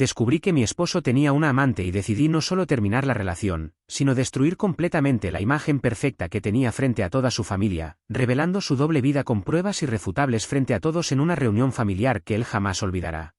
descubrí que mi esposo tenía una amante y decidí no solo terminar la relación, sino destruir completamente la imagen perfecta que tenía frente a toda su familia, revelando su doble vida con pruebas irrefutables frente a todos en una reunión familiar que él jamás olvidará.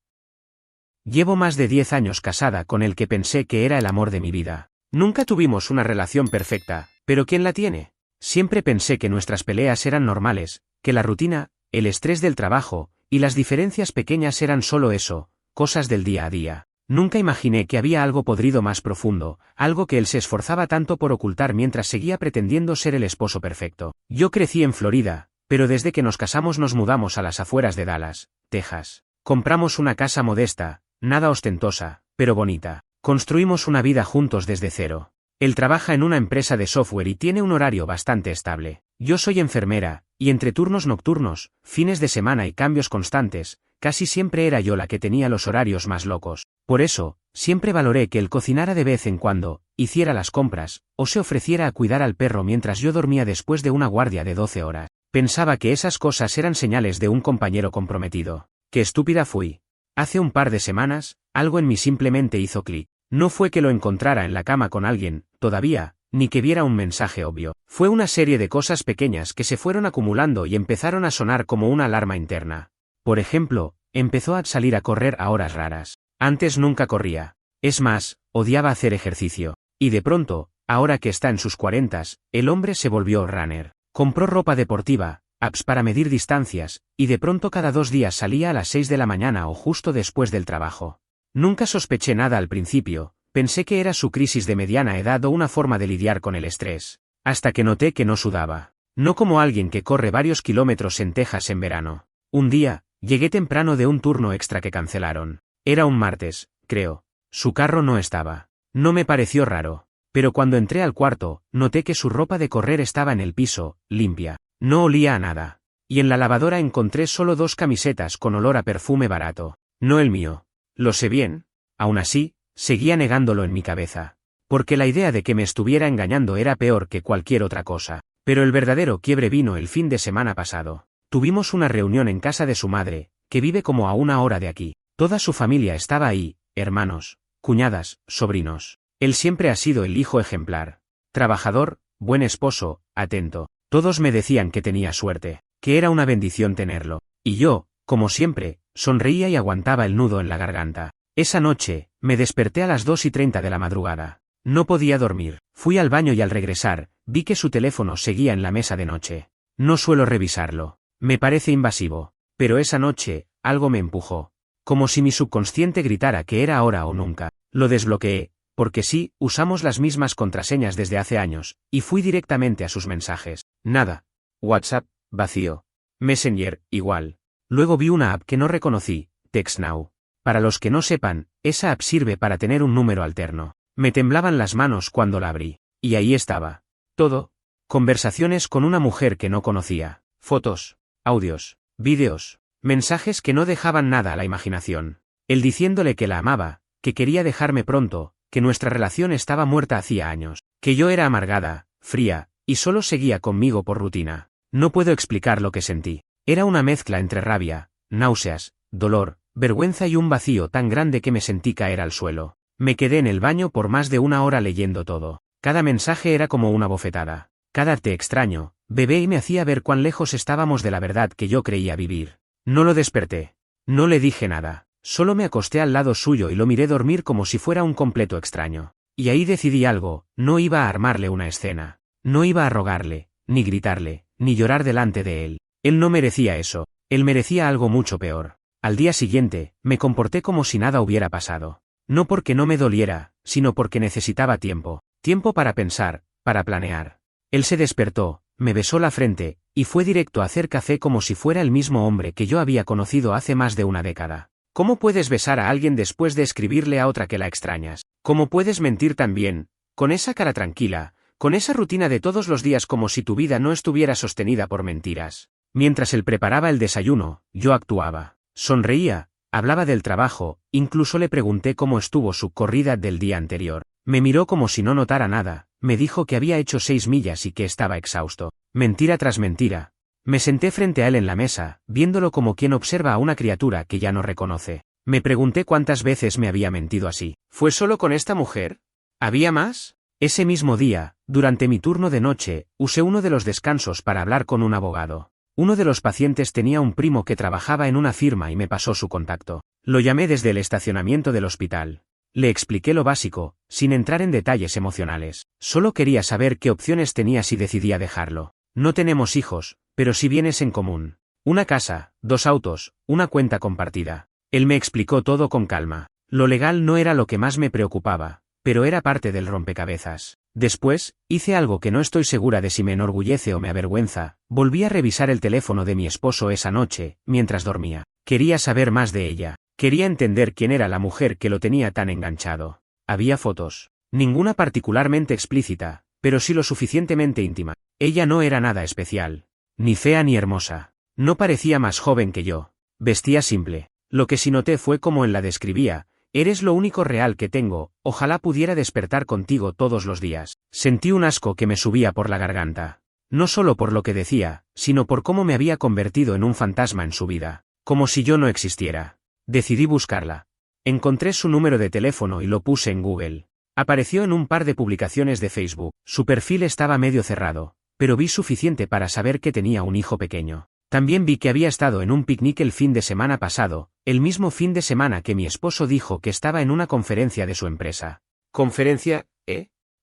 Llevo más de 10 años casada con el que pensé que era el amor de mi vida. Nunca tuvimos una relación perfecta, pero ¿quién la tiene? Siempre pensé que nuestras peleas eran normales, que la rutina, el estrés del trabajo, y las diferencias pequeñas eran solo eso, cosas del día a día. Nunca imaginé que había algo podrido más profundo, algo que él se esforzaba tanto por ocultar mientras seguía pretendiendo ser el esposo perfecto. Yo crecí en Florida, pero desde que nos casamos nos mudamos a las afueras de Dallas, Texas. Compramos una casa modesta, nada ostentosa, pero bonita. Construimos una vida juntos desde cero. Él trabaja en una empresa de software y tiene un horario bastante estable. Yo soy enfermera, y entre turnos nocturnos, fines de semana y cambios constantes, casi siempre era yo la que tenía los horarios más locos. Por eso, siempre valoré que él cocinara de vez en cuando, hiciera las compras, o se ofreciera a cuidar al perro mientras yo dormía después de una guardia de 12 horas. Pensaba que esas cosas eran señales de un compañero comprometido. ¡Qué estúpida fui! Hace un par de semanas, algo en mí simplemente hizo clic. No fue que lo encontrara en la cama con alguien, todavía, ni que viera un mensaje obvio. Fue una serie de cosas pequeñas que se fueron acumulando y empezaron a sonar como una alarma interna. Por ejemplo, empezó a salir a correr a horas raras. Antes nunca corría. Es más, odiaba hacer ejercicio. Y de pronto, ahora que está en sus 40s, el hombre se volvió runner. Compró ropa deportiva, apps para medir distancias, y de pronto cada 2 días salía a las 6 de la mañana o justo después del trabajo. Nunca sospeché nada al principio, pensé que era su crisis de mediana edad o una forma de lidiar con el estrés, hasta que noté que no sudaba. No como alguien que corre varios kilómetros en Texas en verano. Un día, llegué temprano de un turno extra que cancelaron. Era un martes, creo. Su carro no estaba. No me pareció raro. Pero cuando entré al cuarto, noté que su ropa de correr estaba en el piso, limpia. No olía a nada. Y en la lavadora encontré solo 2 camisetas con olor a perfume barato. No el mío. Lo sé bien. Aún así, seguía negándolo en mi cabeza. Porque la idea de que me estuviera engañando era peor que cualquier otra cosa. Pero el verdadero quiebre vino el fin de semana pasado. Tuvimos una reunión en casa de su madre, que vive como a 1 hora de aquí. Toda su familia estaba ahí, hermanos, cuñadas, sobrinos. Él siempre ha sido el hijo ejemplar. Trabajador, buen esposo, atento. Todos me decían que tenía suerte, que era una bendición tenerlo. Y yo, como siempre, sonreía y aguantaba el nudo en la garganta. Esa noche, me desperté a las 2:30 de la madrugada. No podía dormir. Fui al baño y al regresar, vi que su teléfono seguía en la mesa de noche. No suelo revisarlo. Me parece invasivo. Pero esa noche, algo me empujó. Como si mi subconsciente gritara que era ahora o nunca. Lo desbloqueé, porque sí, usamos las mismas contraseñas desde hace años, y fui directamente a sus mensajes. Nada. WhatsApp, vacío. Messenger, igual. Luego vi una app que no reconocí, TextNow. Para los que no sepan, esa app sirve para tener un número alterno. Me temblaban las manos cuando la abrí. Y ahí estaba. Todo. Conversaciones con una mujer que no conocía. Fotos, audios, vídeos, mensajes que no dejaban nada a la imaginación. Él diciéndole que la amaba, que quería dejarme pronto, que nuestra relación estaba muerta hacía años, que yo era amargada, fría, y solo seguía conmigo por rutina. No puedo explicar lo que sentí. Era una mezcla entre rabia, náuseas, dolor, vergüenza y un vacío tan grande que me sentí caer al suelo. Me quedé en el baño por más de 1 hora leyendo todo. Cada mensaje era como una bofetada. Cada te extraño, bebé y me hacía ver cuán lejos estábamos de la verdad que yo creía vivir. No lo desperté. No le dije nada. Solo me acosté al lado suyo y lo miré dormir como si fuera un completo extraño. Y ahí decidí algo, no iba a armarle una escena. No iba a rogarle, ni gritarle, ni llorar delante de él. Él no merecía eso. Él merecía algo mucho peor. Al día siguiente, me comporté como si nada hubiera pasado. No porque no me doliera, sino porque necesitaba tiempo. Tiempo para pensar, para planear. Él se despertó, me besó la frente, y fue directo a hacer café como si fuera el mismo hombre que yo había conocido hace más de una década. ¿Cómo puedes besar a alguien después de escribirle a otra que la extrañas? ¿Cómo puedes mentir tan bien, con esa cara tranquila, con esa rutina de todos los días como si tu vida no estuviera sostenida por mentiras? Mientras él preparaba el desayuno, yo actuaba. Sonreía, hablaba del trabajo, incluso le pregunté cómo estuvo su corrida del día anterior. Me miró como si no notara nada, me dijo que había hecho 6 millas y que estaba exhausto. Mentira tras mentira. Me senté frente a él en la mesa, viéndolo como quien observa a una criatura que ya no reconoce. Me pregunté cuántas veces me había mentido así. ¿Fue solo con esta mujer? ¿Había más? Ese mismo día, durante mi turno de noche, usé uno de los descansos para hablar con un abogado. Uno de los pacientes tenía un primo que trabajaba en una firma y me pasó su contacto. Lo llamé desde el estacionamiento del hospital. Le expliqué lo básico, sin entrar en detalles emocionales. Solo quería saber qué opciones tenía si decidía dejarlo. No tenemos hijos, pero sí bienes en común. Una casa, 2 autos, una cuenta compartida. Él me explicó todo con calma. Lo legal no era lo que más me preocupaba, pero era parte del rompecabezas. Después, hice algo que no estoy segura de si me enorgullece o me avergüenza. Volví a revisar el teléfono de mi esposo esa noche, mientras dormía. Quería saber más de ella. Quería entender quién era la mujer que lo tenía tan enganchado. Había fotos. Ninguna particularmente explícita, pero sí lo suficientemente íntima. Ella no era nada especial. Ni fea ni hermosa. No parecía más joven que yo. Vestía simple. Lo que sí noté fue cómo él la describía. Eres lo único real que tengo, ojalá pudiera despertar contigo todos los días. Sentí un asco que me subía por la garganta. No solo por lo que decía, sino por cómo me había convertido en un fantasma en su vida. Como si yo no existiera. Decidí buscarla. Encontré su número de teléfono y lo puse en Google. Apareció en un par de publicaciones de Facebook. Su perfil estaba medio cerrado, pero vi suficiente para saber que tenía un hijo pequeño. También vi que había estado en un picnic el fin de semana pasado, el mismo fin de semana que mi esposo dijo que estaba en una conferencia de su empresa. ¿Conferencia,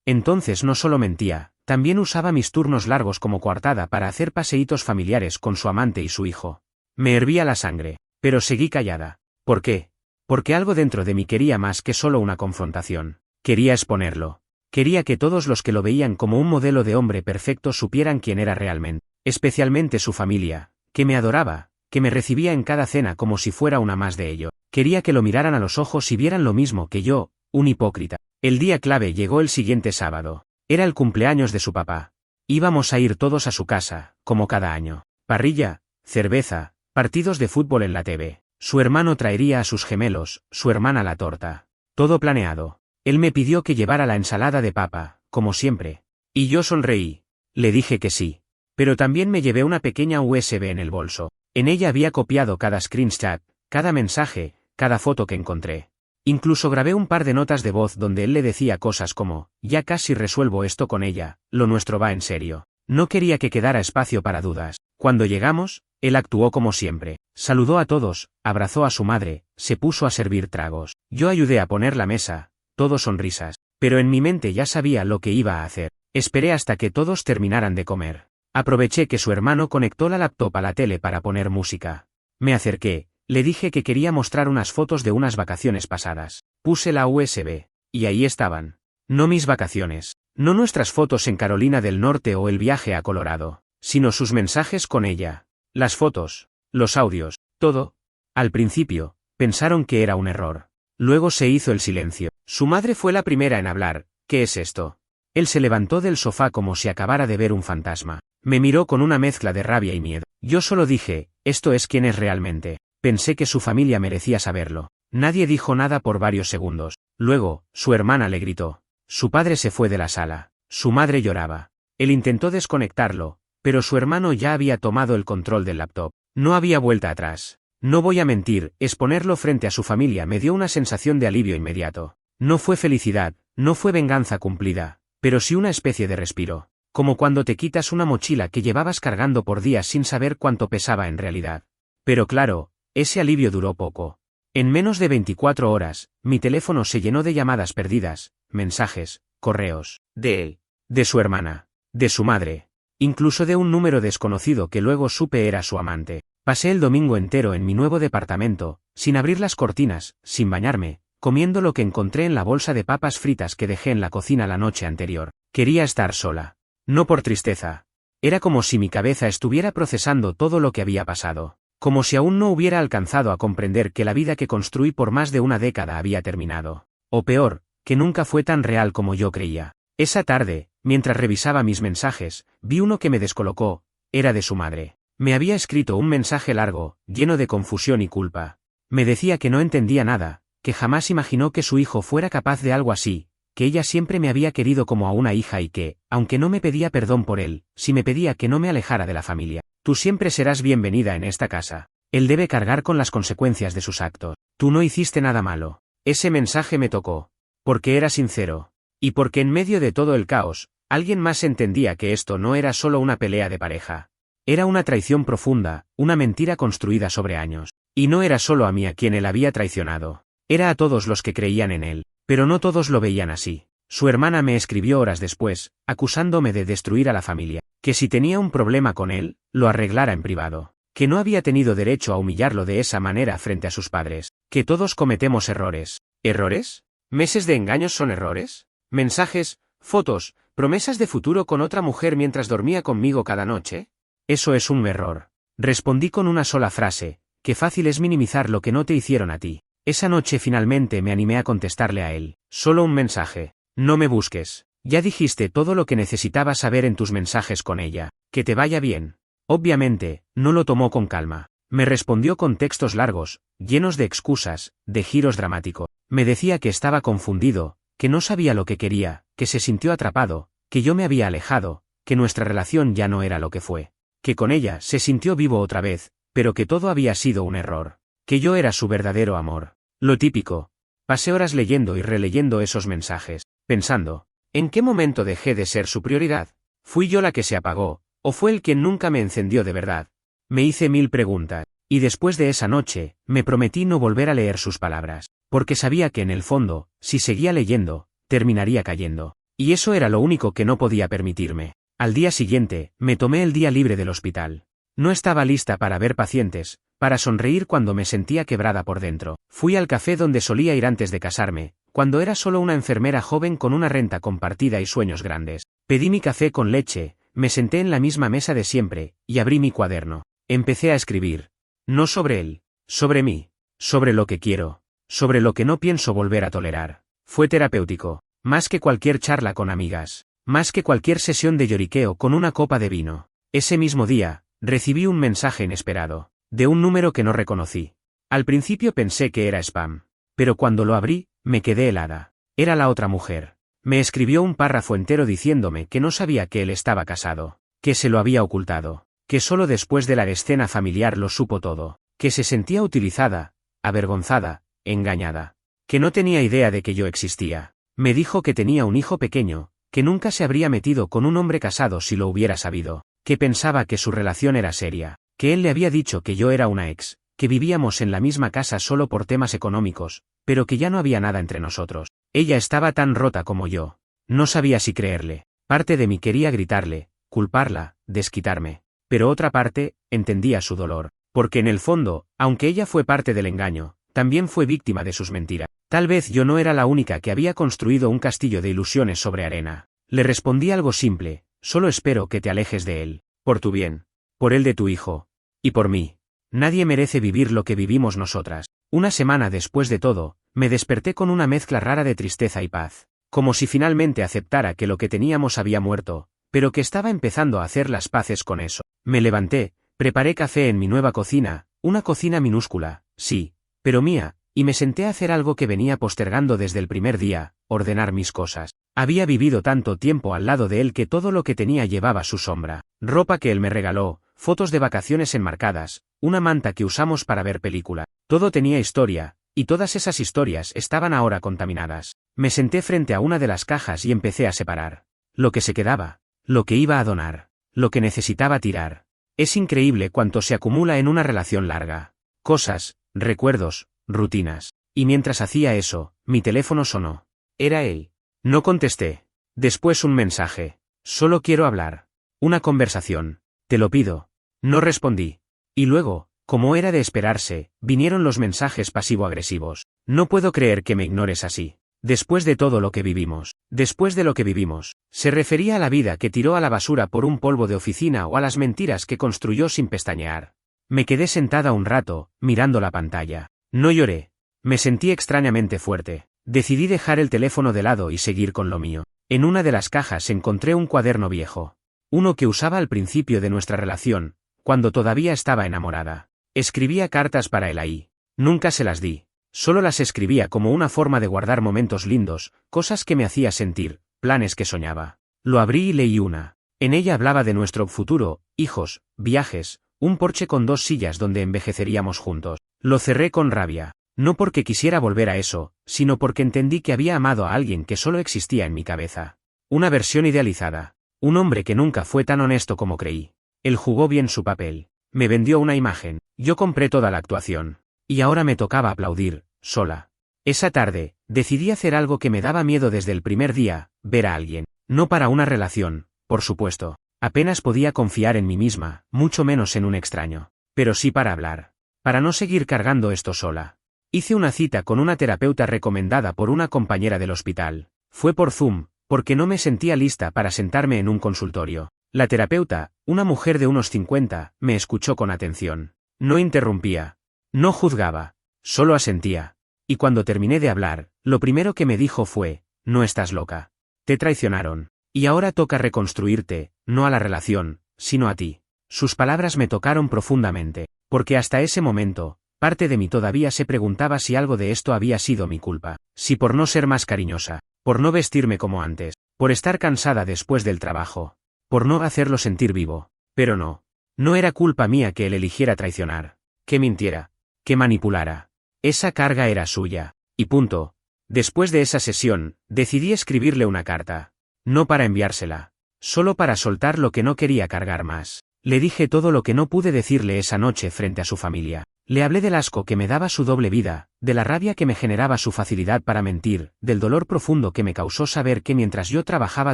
Entonces no solo mentía, también usaba mis turnos largos como coartada para hacer paseítos familiares con su amante y su hijo. Me hervía la sangre, pero seguí callada. ¿Por qué? Porque algo dentro de mí quería más que solo una confrontación. Quería exponerlo. Quería que todos los que lo veían como un modelo de hombre perfecto supieran quién era realmente. Especialmente su familia, que me adoraba, que me recibía en cada cena como si fuera una más de ello. Quería que lo miraran a los ojos y vieran lo mismo que yo, un hipócrita. El día clave llegó el siguiente sábado. Era el cumpleaños de su papá. Íbamos a ir todos a su casa, como cada año. Parrilla, cerveza, partidos de fútbol en la TV. Su hermano traería a sus gemelos, su hermana la torta. Todo planeado. Él me pidió que llevara la ensalada de papa, como siempre. Y yo sonreí. Le dije que sí. Pero también me llevé una pequeña USB en el bolso. En ella había copiado cada screenshot, cada mensaje, cada foto que encontré. Incluso grabé un par de notas de voz donde él le decía cosas como, ya casi resuelvo esto con ella, lo nuestro va en serio. No quería que quedara espacio para dudas. Cuando llegamos, él actuó como siempre. Saludó a todos, abrazó a su madre, se puso a servir tragos. Yo ayudé a poner la mesa, todo sonrisas. Pero en mi mente ya sabía lo que iba a hacer. Esperé hasta que todos terminaran de comer. Aproveché que su hermano conectó la laptop a la tele para poner música. Me acerqué, le dije que quería mostrar unas fotos de unas vacaciones pasadas. Puse la USB. Y ahí estaban. No mis vacaciones. No nuestras fotos en Carolina del Norte o el viaje a Colorado. Sino sus mensajes con ella. Las fotos. Los audios. Todo. Al principio, pensaron que era un error. Luego se hizo el silencio. Su madre fue la primera en hablar. ¿Qué es esto? Él se levantó del sofá como si acabara de ver un fantasma. Me miró con una mezcla de rabia y miedo. Yo solo dije, esto es quién es realmente. Pensé que su familia merecía saberlo. Nadie dijo nada por varios segundos. Luego, su hermana le gritó. Su padre se fue de la sala. Su madre lloraba. Él intentó desconectarlo, pero su hermano ya había tomado el control del laptop. No había vuelta atrás. No voy a mentir, exponerlo frente a su familia me dio una sensación de alivio inmediato. No fue felicidad, no fue venganza cumplida, pero sí una especie de respiro. Como cuando te quitas una mochila que llevabas cargando por días sin saber cuánto pesaba en realidad. Pero claro, ese alivio duró poco. En menos de 24 horas, mi teléfono se llenó de llamadas perdidas, mensajes, correos, de él, de su hermana, de su madre, incluso de un número desconocido que luego supe era su amante. Pasé el domingo entero en mi nuevo departamento, sin abrir las cortinas, sin bañarme, comiendo lo que encontré en la bolsa de papas fritas que dejé en la cocina la noche anterior. Quería estar sola. No por tristeza. Era como si mi cabeza estuviera procesando todo lo que había pasado. Como si aún no hubiera alcanzado a comprender que la vida que construí por más de una década había terminado. O peor, que nunca fue tan real como yo creía. Esa tarde, mientras revisaba mis mensajes, vi uno que me descolocó. Era de su madre. Me había escrito un mensaje largo, lleno de confusión y culpa. Me decía que no entendía nada, que jamás imaginó que su hijo fuera capaz de algo así, que ella siempre me había querido como a una hija y que, aunque no me pedía perdón por él, sí me pedía que no me alejara de la familia. Tú siempre serás bienvenida en esta casa. Él debe cargar con las consecuencias de sus actos. Tú no hiciste nada malo. Ese mensaje me tocó. Porque era sincero. Y porque en medio de todo el caos, alguien más entendía que esto no era solo una pelea de pareja. Era una traición profunda, una mentira construida sobre años. Y no era solo a mí a quien él había traicionado. Era a todos los que creían en él. Pero no todos lo veían así. Su hermana me escribió horas después, acusándome de destruir a la familia. Que si tenía un problema con él, lo arreglara en privado. Que no había tenido derecho a humillarlo de esa manera frente a sus padres. Que todos cometemos errores. ¿Errores? ¿Meses de engaños son errores? ¿Mensajes, fotos, promesas de futuro con otra mujer mientras dormía conmigo cada noche? Eso es un error. Respondí con una sola frase, qué fácil es minimizar lo que no te hicieron a ti. Esa noche finalmente me animé a contestarle a él. Solo un mensaje. No me busques. Ya dijiste todo lo que necesitaba saber en tus mensajes con ella. Que te vaya bien. Obviamente, no lo tomó con calma. Me respondió con textos largos, llenos de excusas, de giros dramáticos. Me decía que estaba confundido, que no sabía lo que quería, que se sintió atrapado, que yo me había alejado, que nuestra relación ya no era lo que fue. Que con ella se sintió vivo otra vez, pero que todo había sido un error. Que yo era su verdadero amor. Lo típico. Pasé horas leyendo y releyendo esos mensajes, pensando, ¿en qué momento dejé de ser su prioridad? ¿Fui yo la que se apagó, o fue él quien nunca me encendió de verdad? Me hice 1000 preguntas, y después de esa noche, me prometí no volver a leer sus palabras, porque sabía que en el fondo, si seguía leyendo, terminaría cayendo. Y eso era lo único que no podía permitirme. Al día siguiente, me tomé el día libre del hospital. No estaba lista para ver pacientes, para sonreír cuando me sentía quebrada por dentro. Fui al café donde solía ir antes de casarme, cuando era solo una enfermera joven con una renta compartida y sueños grandes. Pedí mi café con leche, me senté en la misma mesa de siempre, y abrí mi cuaderno. Empecé a escribir. No sobre él, sobre mí, sobre lo que quiero, sobre lo que no pienso volver a tolerar. Fue terapéutico, más que cualquier charla con amigas, más que cualquier sesión de lloriqueo con una copa de vino. Ese mismo día, recibí un mensaje inesperado, de un número que no reconocí. Al principio pensé que era spam, pero cuando lo abrí, me quedé helada. Era la otra mujer. Me escribió un párrafo entero diciéndome que no sabía que él estaba casado, que se lo había ocultado, que solo después de la escena familiar lo supo todo, que se sentía utilizada, avergonzada, engañada, que no tenía idea de que yo existía. Me dijo que tenía un hijo pequeño, que nunca se habría metido con un hombre casado si lo hubiera sabido, que pensaba que su relación era seria, que él le había dicho que yo era una ex, que vivíamos en la misma casa solo por temas económicos, pero que ya no había nada entre nosotros. Ella estaba tan rota como yo. No sabía si creerle. Parte de mí quería gritarle, culparla, desquitarme. Pero otra parte, entendía su dolor. Porque en el fondo, aunque ella fue parte del engaño, también fue víctima de sus mentiras. Tal vez yo no era la única que había construido un castillo de ilusiones sobre arena. Le respondí algo simple, solo espero que te alejes de él. Por tu bien. Por el de tu hijo. Y por mí. Nadie merece vivir lo que vivimos nosotras. Una semana después de todo, me desperté con una mezcla rara de tristeza y paz. Como si finalmente aceptara que lo que teníamos había muerto, pero que estaba empezando a hacer las paces con eso. Me levanté, preparé café en mi nueva cocina, una cocina minúscula, sí, pero mía, y me senté a hacer algo que venía postergando desde el primer día, ordenar mis cosas. Había vivido tanto tiempo al lado de él que todo lo que tenía llevaba su sombra. Ropa que él me regaló, fotos de vacaciones enmarcadas, una manta que usamos para ver película. Todo tenía historia, y todas esas historias estaban ahora contaminadas. Me senté frente a una de las cajas y empecé a separar. Lo que se quedaba, lo que iba a donar, lo que necesitaba tirar. Es increíble cuánto se acumula en una relación larga. Cosas, recuerdos, rutinas. Y mientras hacía eso, mi teléfono sonó. Era él. No contesté. Después un mensaje. Solo quiero hablar. Una conversación. Te lo pido. No respondí. Y luego, como era de esperarse, vinieron los mensajes pasivo-agresivos. No puedo creer que me ignores así. Después de todo lo que vivimos. Después de lo que vivimos. Se refería a la vida que tiró a la basura por un polvo de oficina o a las mentiras que construyó sin pestañear. Me quedé sentada un rato, mirando la pantalla. No lloré. Me sentí extrañamente fuerte. Decidí dejar el teléfono de lado y seguir con lo mío. En una de las cajas encontré un cuaderno viejo. Uno que usaba al principio de nuestra relación, cuando todavía estaba enamorada. Escribía cartas para él ahí. Nunca se las di. Solo las escribía como una forma de guardar momentos lindos, cosas que me hacía sentir, planes que soñaba. Lo abrí y leí una. En ella hablaba de nuestro futuro, hijos, viajes, Un porche con 2 sillas donde envejeceríamos juntos. Lo cerré con rabia. No porque quisiera volver a eso, sino porque entendí que había amado a alguien que solo existía en mi cabeza. Una versión idealizada. Un hombre que nunca fue tan honesto como creí. Él jugó bien su papel. Me vendió una imagen. Yo compré toda la actuación. Y ahora me tocaba aplaudir, sola. Esa tarde, decidí hacer algo que me daba miedo desde el primer día, ver a alguien. No para una relación, por supuesto. Apenas podía confiar en mí misma, mucho menos en un extraño. Pero sí para hablar. Para no seguir cargando esto sola. Hice una cita con una terapeuta recomendada por una compañera del hospital. Fue por Zoom, porque no me sentía lista para sentarme en un consultorio. La terapeuta, una mujer de unos 50, me escuchó con atención. No interrumpía. No juzgaba. Solo asentía. Y cuando terminé de hablar, lo primero que me dijo fue, no estás loca. Te traicionaron. Y ahora toca reconstruirte, no a la relación, sino a ti. Sus palabras me tocaron profundamente, porque hasta ese momento, parte de mí todavía se preguntaba si algo de esto había sido mi culpa, si por no ser más cariñosa, por no vestirme como antes, por estar cansada después del trabajo, por no hacerlo sentir vivo. Pero no. No era culpa mía que él eligiera traicionar, que mintiera, que manipulara. Esa carga era suya, y punto. Después de esa sesión, decidí escribirle una carta. No para enviársela. Solo para soltar lo que no quería cargar más. Le dije todo lo que no pude decirle esa noche frente a su familia. Le hablé del asco que me daba su doble vida, de la rabia que me generaba su facilidad para mentir, del dolor profundo que me causó saber que mientras yo trabajaba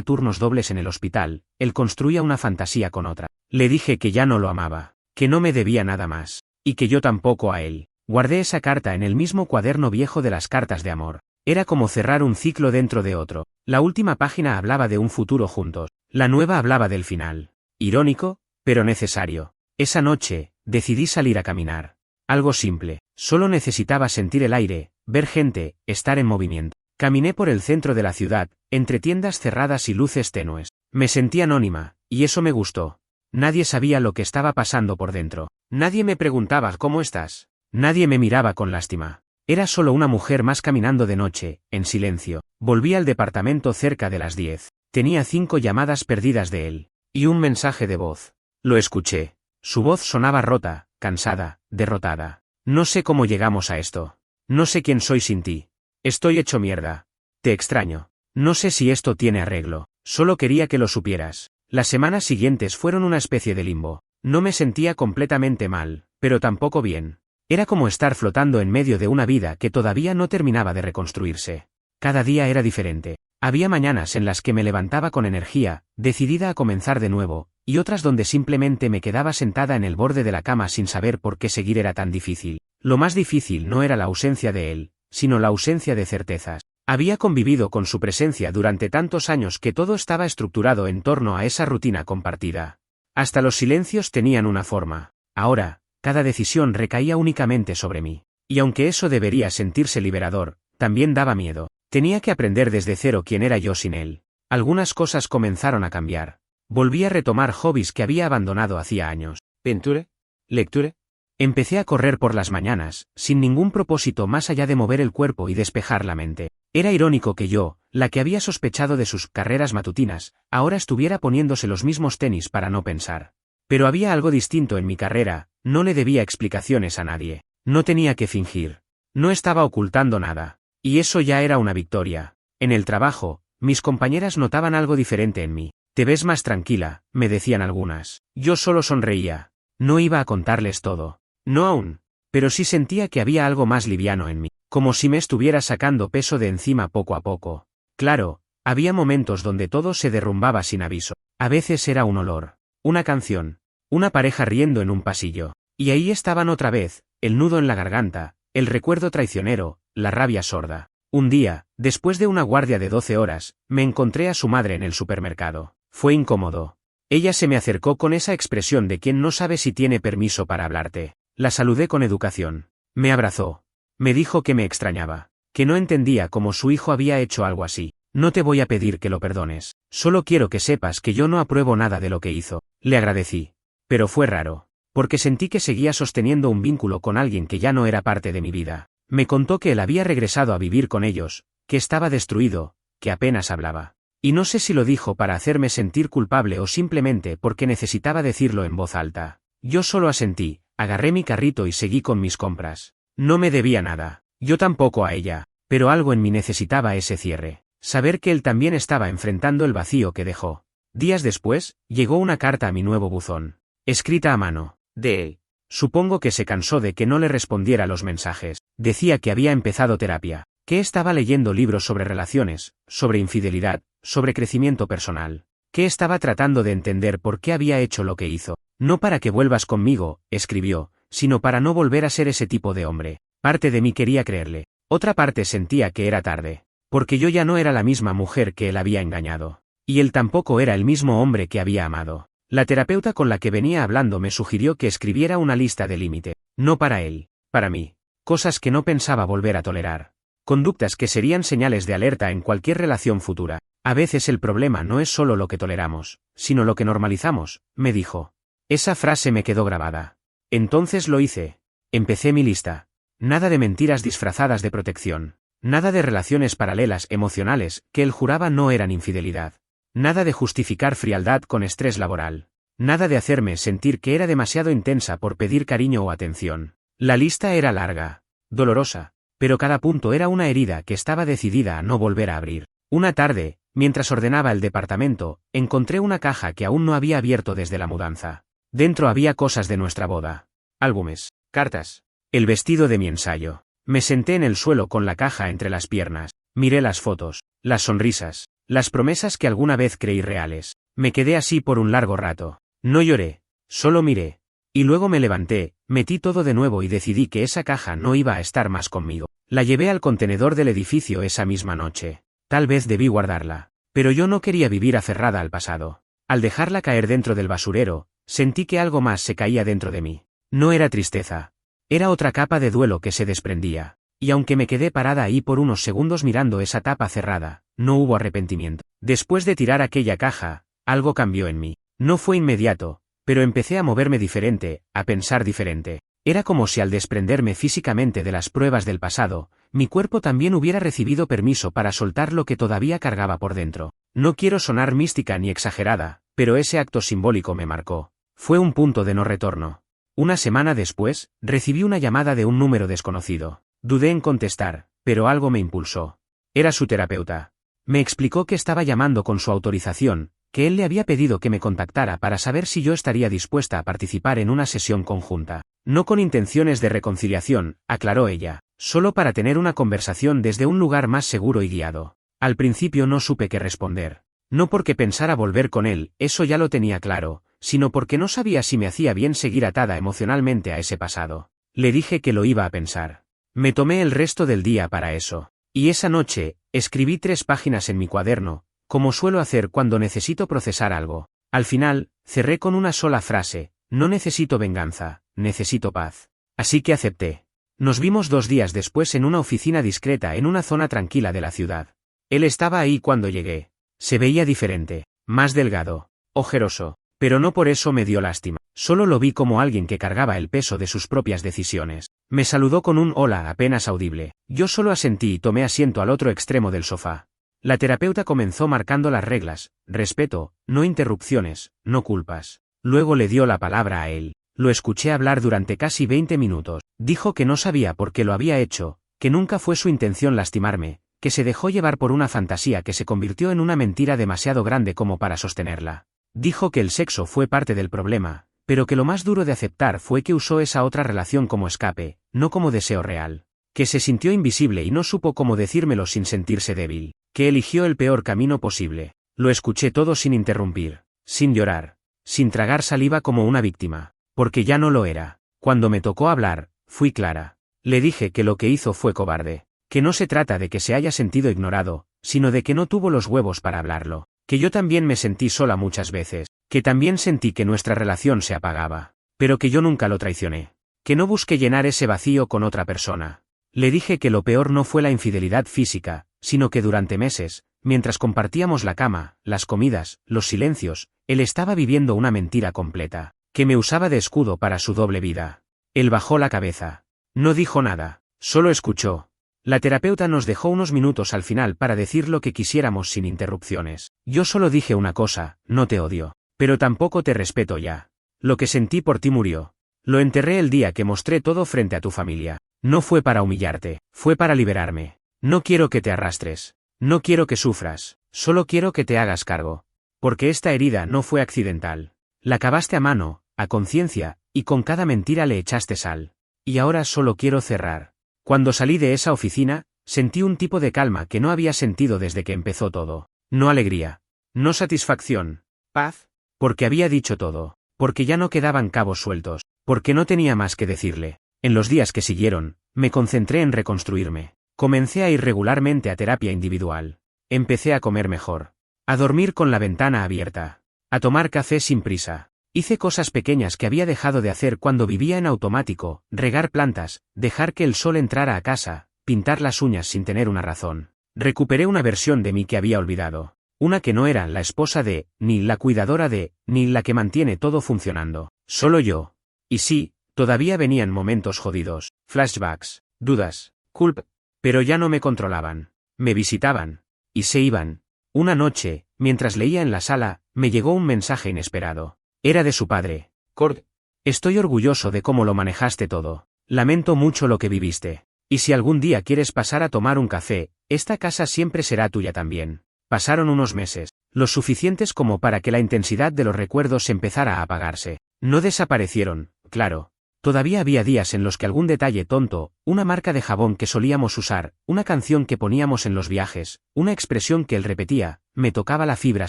turnos dobles en el hospital, él construía una fantasía con otra. Le dije que ya no lo amaba, que no me debía nada más, y que yo tampoco a él. Guardé esa carta en el mismo cuaderno viejo de las cartas de amor. Era como cerrar un ciclo dentro de otro. La última página hablaba de un futuro juntos. La nueva hablaba del final. Irónico, pero necesario. Esa noche, decidí salir a caminar. Algo simple. Solo necesitaba sentir el aire, ver gente, estar en movimiento. Caminé por el centro de la ciudad, entre tiendas cerradas y luces tenues. Me sentí anónima, y eso me gustó. Nadie sabía lo que estaba pasando por dentro. Nadie me preguntaba ¿cómo estás? Nadie me miraba con lástima. Era solo una mujer más caminando de noche, en silencio. Volví al departamento cerca de las 10. Tenía 5 llamadas perdidas de él. Y un mensaje de voz. Lo escuché. Su voz sonaba rota, cansada, derrotada. No sé cómo llegamos a esto. No sé quién soy sin ti. Estoy hecho mierda. Te extraño. No sé si esto tiene arreglo. Solo quería que lo supieras. Las semanas siguientes fueron una especie de limbo. No me sentía completamente mal, pero tampoco bien. Era como estar flotando en medio de una vida que todavía no terminaba de reconstruirse. Cada día era diferente. Había mañanas en las que me levantaba con energía, decidida a comenzar de nuevo, y otras donde simplemente me quedaba sentada en el borde de la cama sin saber por qué seguir era tan difícil. Lo más difícil no era la ausencia de él, sino la ausencia de certezas. Había convivido con su presencia durante tantos años que todo estaba estructurado en torno a esa rutina compartida. Hasta los silencios tenían una forma. Ahora, cada decisión recaía únicamente sobre mí. Y aunque eso debería sentirse liberador, también daba miedo. Tenía que aprender desde cero quién era yo sin él. Algunas cosas comenzaron a cambiar. Volví a retomar hobbies que había abandonado hacía años. Pintura, lectura. Empecé a correr por las mañanas, sin ningún propósito más allá de mover el cuerpo y despejar la mente. Era irónico que yo, la que había sospechado de sus carreras matutinas, ahora estuviera poniéndose los mismos tenis para no pensar. Pero había algo distinto en mi carrera, no le debía explicaciones a nadie. No tenía que fingir. No estaba ocultando nada. Y eso ya era una victoria. En el trabajo, mis compañeras notaban algo diferente en mí. Te ves más tranquila, me decían algunas. Yo solo sonreía. No iba a contarles todo. No aún. Pero sí sentía que había algo más liviano en mí. Como si me estuviera sacando peso de encima poco a poco. Claro, había momentos donde todo se derrumbaba sin aviso. A veces era un olor. Una canción. Una pareja riendo en un pasillo. Y ahí estaban otra vez, el nudo en la garganta, el recuerdo traicionero, la rabia sorda. Un día, después de una guardia de 12 horas, me encontré a su madre en el supermercado. Fue incómodo. Ella se me acercó con esa expresión de quien no sabe si tiene permiso para hablarte. La saludé con educación. Me abrazó. Me dijo que me extrañaba. Que no entendía cómo su hijo había hecho algo así. No te voy a pedir que lo perdones. Solo quiero que sepas que yo no apruebo nada de lo que hizo. Le agradecí. Pero fue raro. Porque sentí que seguía sosteniendo un vínculo con alguien que ya no era parte de mi vida. Me contó que él había regresado a vivir con ellos, que estaba destruido, que apenas hablaba. Y no sé si lo dijo para hacerme sentir culpable o simplemente porque necesitaba decirlo en voz alta. Yo solo asentí, agarré mi carrito y seguí con mis compras. No me debía nada, yo tampoco a ella, pero algo en mí necesitaba ese cierre. Saber que él también estaba enfrentando el vacío que dejó. Días después, llegó una carta a mi nuevo buzón. Escrita a mano. De él. Supongo que se cansó de que no le respondiera los mensajes. Decía que había empezado terapia, que estaba leyendo libros sobre relaciones, sobre infidelidad, sobre crecimiento personal, que estaba tratando de entender por qué había hecho lo que hizo. No para que vuelvas conmigo, escribió, sino para no volver a ser ese tipo de hombre. Parte de mí quería creerle. Otra parte sentía que era tarde. Porque yo ya no era la misma mujer que él había engañado. Y él tampoco era el mismo hombre que había amado. La terapeuta con la que venía hablando me sugirió que escribiera una lista de límite. No para él, para mí. Cosas que no pensaba volver a tolerar. Conductas que serían señales de alerta en cualquier relación futura. A veces el problema no es solo lo que toleramos, sino lo que normalizamos, me dijo. Esa frase me quedó grabada. Entonces lo hice. Empecé mi lista. Nada de mentiras disfrazadas de protección. Nada de relaciones paralelas emocionales que él juraba no eran infidelidad. Nada de justificar frialdad con estrés laboral. Nada de hacerme sentir que era demasiado intensa por pedir cariño o atención. La lista era larga, dolorosa, pero cada punto era una herida que estaba decidida a no volver a abrir. Una tarde, mientras ordenaba el departamento, encontré una caja que aún no había abierto desde la mudanza. Dentro había cosas de nuestra boda. Álbumes, cartas, el vestido de mi ensayo. Me senté en el suelo con la caja entre las piernas, miré las fotos, las sonrisas, las promesas que alguna vez creí reales. Me quedé así por un largo rato. No lloré, solo miré. Y luego me levanté, metí todo de nuevo y decidí que esa caja no iba a estar más conmigo. La llevé al contenedor del edificio esa misma noche. Tal vez debí guardarla. Pero yo no quería vivir aferrada al pasado. Al dejarla caer dentro del basurero, sentí que algo más se caía dentro de mí. No era tristeza. Era otra capa de duelo que se desprendía, y aunque me quedé parada ahí por unos segundos mirando esa tapa cerrada, no hubo arrepentimiento. Después de tirar aquella caja, algo cambió en mí. No fue inmediato, pero empecé a moverme diferente, a pensar diferente. Era como si al desprenderme físicamente de las pruebas del pasado, mi cuerpo también hubiera recibido permiso para soltar lo que todavía cargaba por dentro. No quiero sonar mística ni exagerada, pero ese acto simbólico me marcó. Fue un punto de no retorno. Una semana después, recibí una llamada de un número desconocido. Dudé en contestar, pero algo me impulsó. Era su terapeuta. Me explicó que estaba llamando con su autorización, que él le había pedido que me contactara para saber si yo estaría dispuesta a participar en una sesión conjunta. No con intenciones de reconciliación, aclaró ella, solo para tener una conversación desde un lugar más seguro y guiado. Al principio no supe qué responder. No porque pensara volver con él, eso ya lo tenía claro, sino porque no sabía si me hacía bien seguir atada emocionalmente a ese pasado. Le dije que lo iba a pensar. Me tomé el resto del día para eso. Y esa noche, escribí 3 páginas en mi cuaderno, como suelo hacer cuando necesito procesar algo. Al final, cerré con una sola frase: no necesito venganza, necesito paz. Así que acepté. Nos vimos 2 días después en una oficina discreta en una zona tranquila de la ciudad. Él estaba ahí cuando llegué. Se veía diferente, más delgado, ojeroso. Pero no por eso me dio lástima, solo lo vi como alguien que cargaba el peso de sus propias decisiones. Me saludó con un hola apenas audible. Yo solo asentí y tomé asiento al otro extremo del sofá. La terapeuta comenzó marcando las reglas: respeto, no interrupciones, no culpas. Luego le dio la palabra a él. Lo escuché hablar durante casi 20 minutos. Dijo que no sabía por qué lo había hecho, que nunca fue su intención lastimarme, que se dejó llevar por una fantasía que se convirtió en una mentira demasiado grande como para sostenerla. Dijo que el sexo fue parte del problema, pero que lo más duro de aceptar fue que usó esa otra relación como escape, no como deseo real. Que se sintió invisible y no supo cómo decírmelo sin sentirse débil. Que eligió el peor camino posible. Lo escuché todo sin interrumpir, sin llorar, sin tragar saliva como una víctima, porque ya no lo era. Cuando me tocó hablar, fui clara. Le dije que lo que hizo fue cobarde, que no se trata de que se haya sentido ignorado, sino de que no tuvo los huevos para hablarlo. Que yo también me sentí sola muchas veces, que también sentí que nuestra relación se apagaba, pero que yo nunca lo traicioné, que no busqué llenar ese vacío con otra persona. Le dije que lo peor no fue la infidelidad física, sino que durante meses, mientras compartíamos la cama, las comidas, los silencios, él estaba viviendo una mentira completa, que me usaba de escudo para su doble vida. Él bajó la cabeza. No dijo nada, solo escuchó. La terapeuta nos dejó unos minutos al final para decir lo que quisiéramos sin interrupciones. Yo solo dije una cosa: no te odio, pero tampoco te respeto ya. Lo que sentí por ti murió. Lo enterré el día que mostré todo frente a tu familia. No fue para humillarte, fue para liberarme. No quiero que te arrastres. No quiero que sufras, solo quiero que te hagas cargo. Porque esta herida no fue accidental. La cavaste a mano, a conciencia, y con cada mentira le echaste sal. Y ahora solo quiero cerrar. Cuando salí de esa oficina, sentí un tipo de calma que no había sentido desde que empezó todo. No alegría. No satisfacción. Paz. Porque había dicho todo. Porque ya no quedaban cabos sueltos. Porque no tenía más que decirle. En los días que siguieron, me concentré en reconstruirme. Comencé a ir regularmente a terapia individual. Empecé a comer mejor. A dormir con la ventana abierta. A tomar café sin prisa. Hice cosas pequeñas que había dejado de hacer cuando vivía en automático, regar plantas, dejar que el sol entrara a casa, pintar las uñas sin tener una razón. Recuperé una versión de mí que había olvidado. Una que no era la esposa de, ni la cuidadora de, ni la que mantiene todo funcionando. Solo yo. Y sí, todavía venían momentos jodidos, flashbacks, dudas, culpa. Pero ya no me controlaban. Me visitaban. Y se iban. Una noche, mientras leía en la sala, me llegó un mensaje inesperado. Era de su padre. Cord. Estoy orgulloso de cómo lo manejaste todo. Lamento mucho lo que viviste. Y si algún día quieres pasar a tomar un café, esta casa siempre será tuya también. Pasaron unos meses, los suficientes como para que la intensidad de los recuerdos empezara a apagarse. No desaparecieron, claro. Todavía había días en los que algún detalle tonto, una marca de jabón que solíamos usar, una canción que poníamos en los viajes, una expresión que él repetía, me tocaba la fibra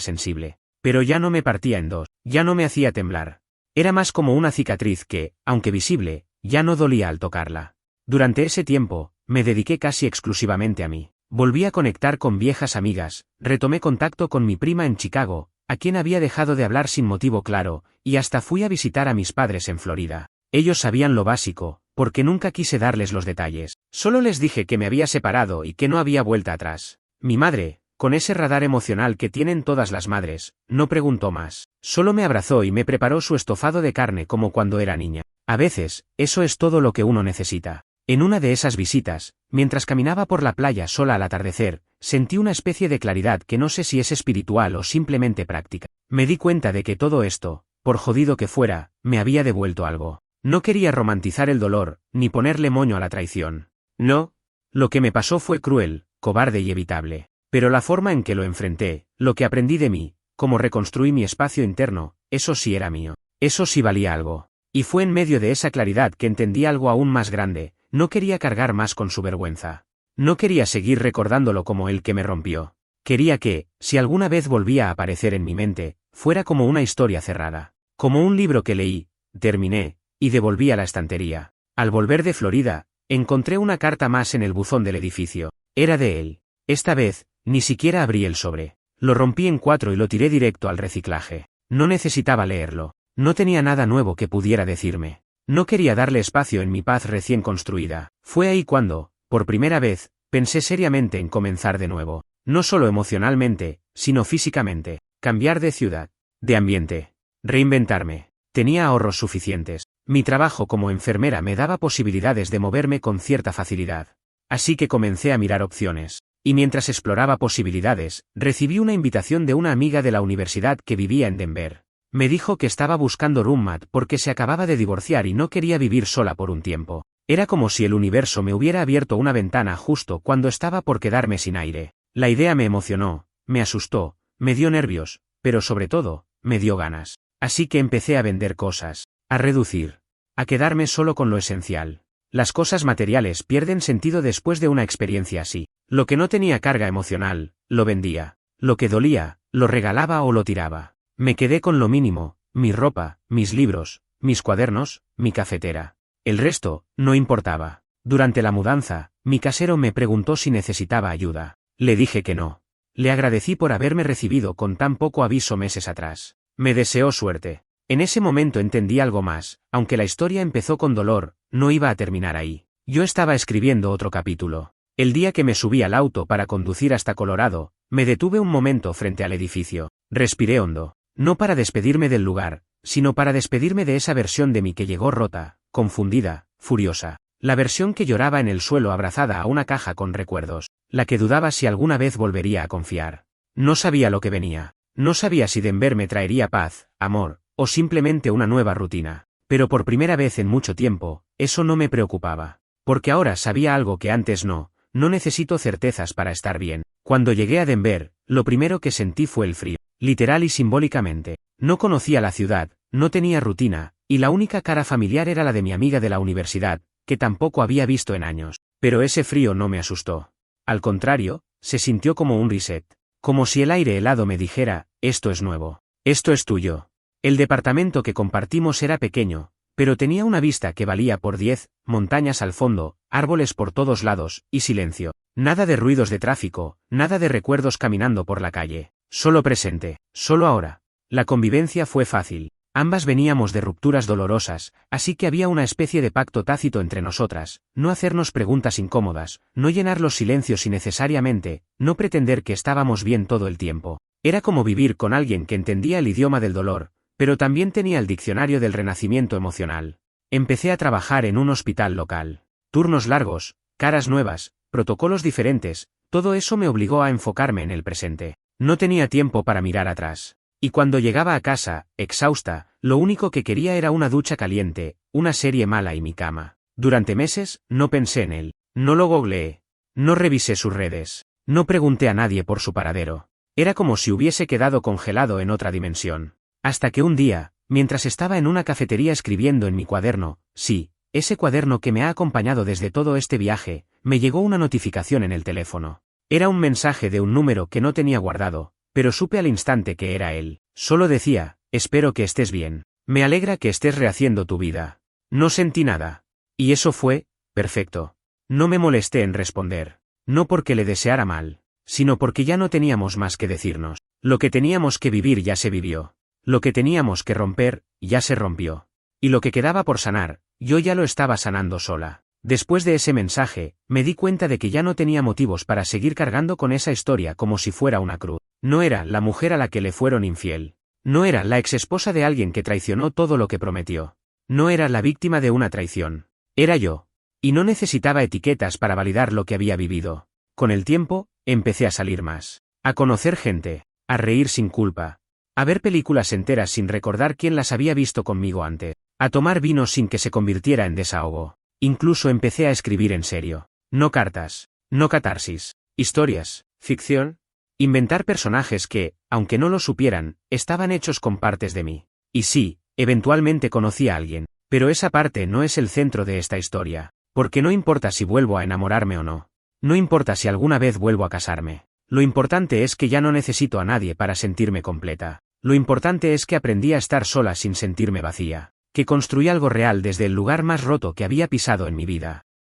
sensible. Pero ya no me partía en dos, ya no me hacía temblar. Era más como una cicatriz que, aunque visible, ya no dolía al tocarla. Durante ese tiempo, me dediqué casi exclusivamente a mí. Volví a conectar con viejas amigas, retomé contacto con mi prima en Chicago, a quien había dejado de hablar sin motivo claro, y hasta fui a visitar a mis padres en Florida. Ellos sabían lo básico, porque nunca quise darles los detalles. Solo les dije que me había separado y que no había vuelta atrás. Mi madre, con ese radar emocional que tienen todas las madres, no preguntó más. Solo me abrazó y me preparó su estofado de carne como cuando era niña. A veces, eso es todo lo que uno necesita. En una de esas visitas, mientras caminaba por la playa sola al atardecer, sentí una especie de claridad que no sé si es espiritual o simplemente práctica. Me di cuenta de que todo esto, por jodido que fuera, me había devuelto algo. No quería romantizar el dolor, ni ponerle moño a la traición. No. Lo que me pasó fue cruel, cobarde y evitable. Pero la forma en que lo enfrenté, lo que aprendí de mí, cómo reconstruí mi espacio interno, eso sí era mío. Eso sí valía algo. Y fue en medio de esa claridad que entendí algo aún más grande. No quería cargar más con su vergüenza. No quería seguir recordándolo como el que me rompió. Quería que, si alguna vez volvía a aparecer en mi mente, fuera como una historia cerrada. Como un libro que leí, terminé, y devolví a la estantería. Al volver de Florida, encontré una carta más en el buzón del edificio. Era de él. Esta vez, ni siquiera abrí el sobre. Lo rompí en 4 y lo tiré directo al reciclaje. No necesitaba leerlo. No tenía nada nuevo que pudiera decirme. No quería darle espacio en mi paz recién construida. Fue ahí cuando, por primera vez, pensé seriamente en comenzar de nuevo. No solo emocionalmente, sino físicamente. Cambiar de ciudad, de ambiente. Reinventarme. Tenía ahorros suficientes. Mi trabajo como enfermera me daba posibilidades de moverme con cierta facilidad. Así que comencé a mirar opciones. Y mientras exploraba posibilidades, recibí una invitación de una amiga de la universidad que vivía en Denver. Me dijo que estaba buscando roommate porque se acababa de divorciar y no quería vivir sola por un tiempo. Era como si el universo me hubiera abierto una ventana justo cuando estaba por quedarme sin aire. La idea me emocionó, me asustó, me dio nervios, pero sobre todo, me dio ganas. Así que empecé a vender cosas, a reducir, a quedarme solo con lo esencial. Las cosas materiales pierden sentido después de una experiencia así. Lo que no tenía carga emocional, lo vendía. Lo que dolía, lo regalaba o lo tiraba. Me quedé con lo mínimo, mi ropa, mis libros, mis cuadernos, mi cafetera. El resto, no importaba. Durante la mudanza, mi casero me preguntó si necesitaba ayuda. Le dije que no. Le agradecí por haberme recibido con tan poco aviso meses atrás. Me deseó suerte. En ese momento entendí algo más, aunque la historia empezó con dolor, no iba a terminar ahí. Yo estaba escribiendo otro capítulo. El día que me subí al auto para conducir hasta Colorado, me detuve un momento frente al edificio. Respiré hondo. No para despedirme del lugar, sino para despedirme de esa versión de mí que llegó rota, confundida, furiosa. La versión que lloraba en el suelo abrazada a una caja con recuerdos. La que dudaba si alguna vez volvería a confiar. No sabía lo que venía. No sabía si Denver me traería paz, amor, o simplemente una nueva rutina. Pero por primera vez en mucho tiempo, eso no me preocupaba. Porque ahora sabía algo que antes no necesito certezas para estar bien. Cuando llegué a Denver, lo primero que sentí fue el frío, literal y simbólicamente. No conocía la ciudad, no tenía rutina, y la única cara familiar era la de mi amiga de la universidad, que tampoco había visto en años. Pero ese frío no me asustó. Al contrario, se sintió como un reset. Como si el aire helado me dijera, esto es nuevo. Esto es tuyo. El departamento que compartimos era pequeño, pero tenía una vista que valía por 10, montañas al fondo, árboles por todos lados, y silencio. Nada de ruidos de tráfico, nada de recuerdos caminando por la calle. Solo presente, solo ahora. La convivencia fue fácil. Ambas veníamos de rupturas dolorosas, así que había una especie de pacto tácito entre nosotras, no hacernos preguntas incómodas, no llenar los silencios innecesariamente, no pretender que estábamos bien todo el tiempo. Era como vivir con alguien que entendía el idioma del dolor, pero también tenía el diccionario del renacimiento emocional. Empecé a trabajar en un hospital local. Turnos largos, caras nuevas, protocolos diferentes, todo eso me obligó a enfocarme en el presente. No tenía tiempo para mirar atrás. Y cuando llegaba a casa, exhausta, lo único que quería era una ducha caliente, una serie mala y mi cama. Durante meses, no pensé en él. No lo googleé. No revisé sus redes. No pregunté a nadie por su paradero. Era como si hubiese quedado congelado en otra dimensión. Hasta que un día, mientras estaba en una cafetería escribiendo en mi cuaderno, sí, ese cuaderno que me ha acompañado desde todo este viaje, me llegó una notificación en el teléfono. Era un mensaje de un número que no tenía guardado, pero supe al instante que era él. Solo decía, espero que estés bien. Me alegra que estés rehaciendo tu vida. No sentí nada. Y eso fue, perfecto. No me molesté en responder. No porque le deseara mal, sino porque ya no teníamos más que decirnos. Lo que teníamos que vivir ya se vivió. Lo que teníamos que romper, ya se rompió. Y lo que quedaba por sanar, yo ya lo estaba sanando sola. Después de ese mensaje, me di cuenta de que ya no tenía motivos para seguir cargando con esa historia como si fuera una cruz. No era la mujer a la que le fueron infiel. No era la exesposa de alguien que traicionó todo lo que prometió. No era la víctima de una traición. Era yo. Y no necesitaba etiquetas para validar lo que había vivido. Con el tiempo, empecé a salir más. A conocer gente. A reír sin culpa. A ver películas enteras sin recordar quién las había visto conmigo antes. A tomar vino sin que se convirtiera en desahogo. Incluso empecé a escribir en serio. No cartas. No catarsis. Historias. Ficción. Inventar personajes que, aunque no lo supieran, estaban hechos con partes de mí. Y sí, eventualmente conocí a alguien. Pero esa parte no es el centro de esta historia. Porque no importa si vuelvo a enamorarme o no. No importa si alguna vez vuelvo a casarme. Lo importante es que ya no necesito a nadie para sentirme completa. Lo importante es que aprendí a estar sola sin sentirme vacía. Que construí algo real desde el lugar más roto que había pisado en mi vida.